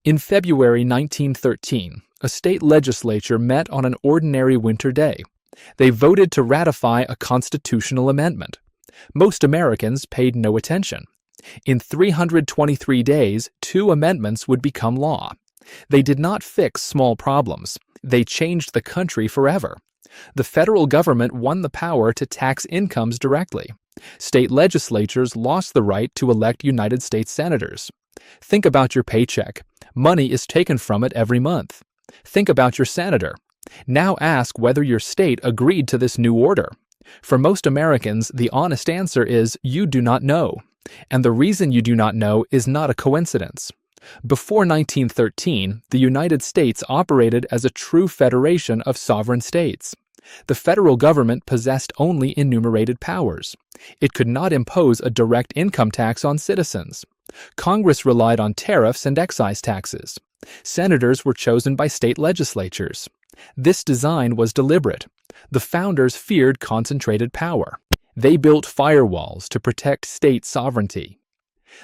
In February 1913, a state legislature met on an ordinary winter day. They voted to ratify a constitutional amendment. Most Americans paid no attention. In 323 days, 2 amendments would become law. They did not fix small problems. They changed the country forever. The federal government won the power to tax incomes directly. State legislatures lost the right to elect United States senators. Think about your paycheck. Money is taken from it every month. Think about your senator. Now ask whether your state agreed to this new order. For most Americans, the honest answer is you do not know. And the reason you do not know is not a coincidence. Before 1913, the United States operated as a true federation of sovereign states. The federal government possessed only enumerated powers. It could not impose a direct income tax on citizens. Congress relied on tariffs and excise taxes. Senators were chosen by state legislatures. This design was deliberate. The founders feared concentrated power. They built firewalls to protect state sovereignty.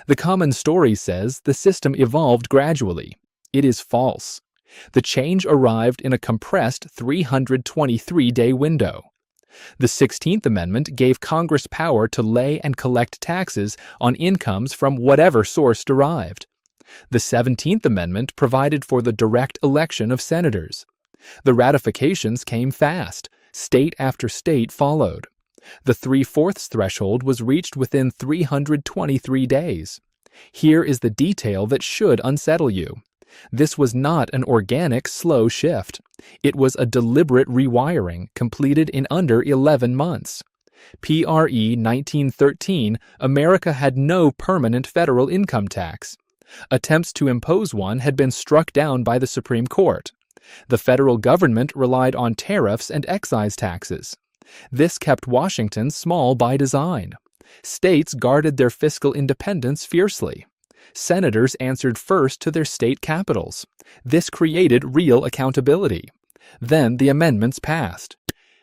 The common story says the system evolved gradually. It is false. The change arrived in a compressed 323-day window. The 16th Amendment gave Congress power to lay and collect taxes on incomes from whatever source derived. The 17th Amendment provided for the direct election of senators. The ratifications came fast. State after state followed. The 3/4 threshold was reached within 323 days. Here is the detail that should unsettle you. This was not an organic, slow shift. It was a deliberate rewiring completed in under 11 months. PRE 1913, America had no permanent federal income tax. Attempts to impose one had been struck down by the Supreme Court. The federal government relied on tariffs and excise taxes. This kept Washington small by design. States guarded their fiscal independence fiercely. Senators answered first to their state capitals. This created real accountability. Then the amendments passed.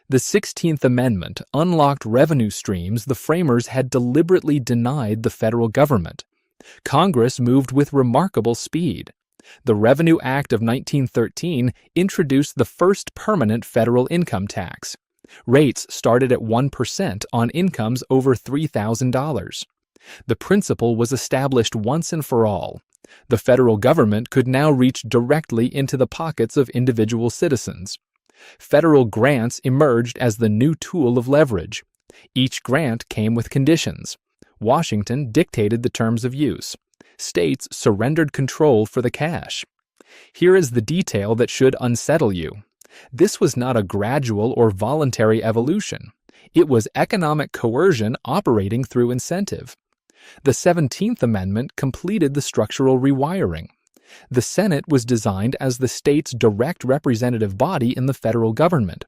The 16th Amendment unlocked revenue streams the framers had deliberately denied the federal government. Congress moved with remarkable speed. The Revenue Act of 1913 introduced the first permanent federal income tax. Rates started at 1% on incomes over $3,000. The principle was established once and for all. The federal government could now reach directly into the pockets of individual citizens. Federal grants emerged as the new tool of leverage. Each grant came with conditions. Washington dictated the terms of use. States surrendered control for the cash. Here is the detail that should unsettle you. This was not a gradual or voluntary evolution. It was economic coercion operating through incentive. The 17th Amendment completed the structural rewiring. The Senate was designed as the state's direct representative body in the federal government.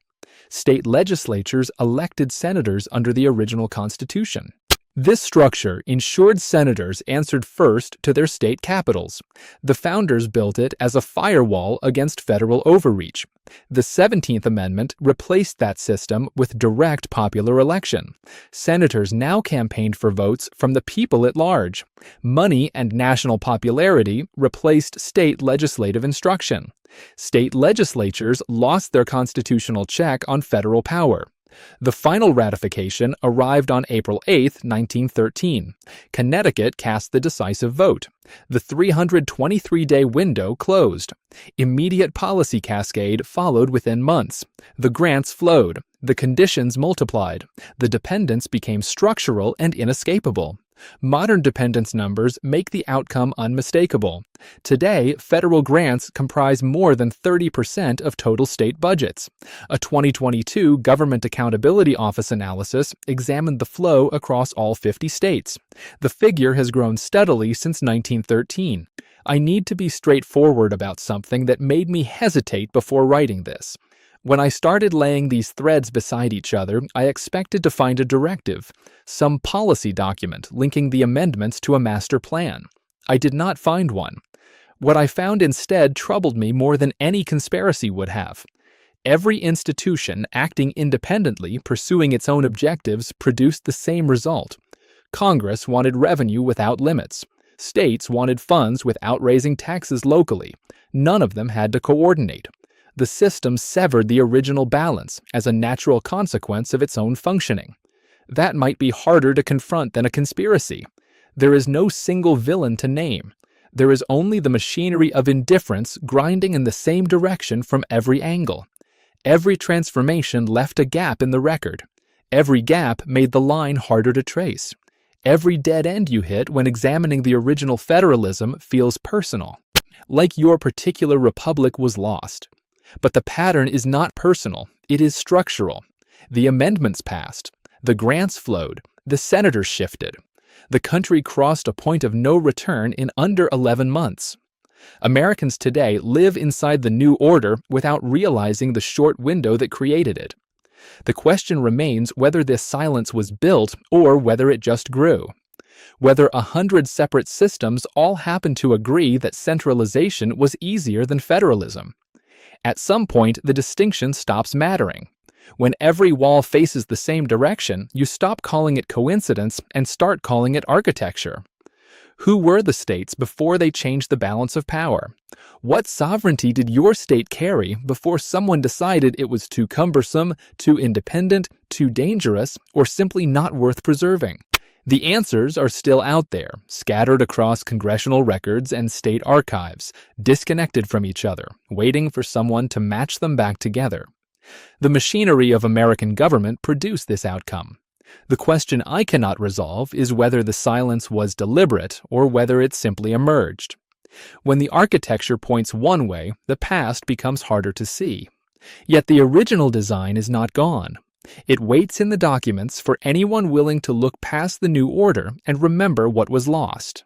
State legislatures elected senators under the original Constitution. This structure ensured senators answered first to their state capitals. The founders built it as a firewall against federal overreach. The 17th Amendment replaced that system with direct popular election. Senators now campaigned for votes from the people at large. Money and national popularity replaced state legislative instruction. State legislatures lost their constitutional check on federal power. The final ratification arrived on April 8, 1913. Connecticut cast the decisive vote. The 323-day window closed. Immediate policy cascade followed within months. The grants flowed. The conditions multiplied. The dependence became structural and inescapable. Modern dependence numbers make the outcome unmistakable. Today, federal grants comprise more than 30% of total state budgets. A 2022 Government Accountability Office analysis examined the flow across all 50 states. The figure has grown steadily since 1913. I need to be straightforward about something that made me hesitate before writing this. When I started laying these threads beside each other, I expected to find a directive, some policy document linking the amendments to a master plan. I did not find one. What I found instead troubled me more than any conspiracy would have. Every institution acting independently, pursuing its own objectives, produced the same result. Congress wanted revenue without limits. States wanted funds without raising taxes locally. None of them had to coordinate. The system severed the original balance as a natural consequence of its own functioning. That might be harder to confront than a conspiracy. There is no single villain to name. There is only the machinery of indifference grinding in the same direction from every angle. Every transformation left a gap in the record. Every gap made the line harder to trace. Every dead end you hit when examining the original federalism feels personal, like your particular republic was lost. But the pattern is not personal, it is structural. The amendments passed, the grants flowed, the senators shifted. The country crossed a point of no return in under 11 months. Americans today live inside the new order without realizing the short window that created it. The question remains whether this silence was built or whether it just grew. Whether 100 separate systems all happened to agree that centralization was easier than federalism. At some point, the distinction stops mattering. When every wall faces the same direction, you stop calling it coincidence and start calling it architecture. Who were the states before they changed the balance of power? What sovereignty did your state carry before someone decided it was too cumbersome, too independent, too dangerous, or simply not worth preserving? The answers are still out there, scattered across congressional records and state archives, disconnected from each other, waiting for someone to match them back together. The machinery of American government produced this outcome. The question I cannot resolve is whether the silence was deliberate or whether it simply emerged. When the architecture points one way, the past becomes harder to see. Yet the original design is not gone. It waits in the documents for anyone willing to look past the new order and remember what was lost.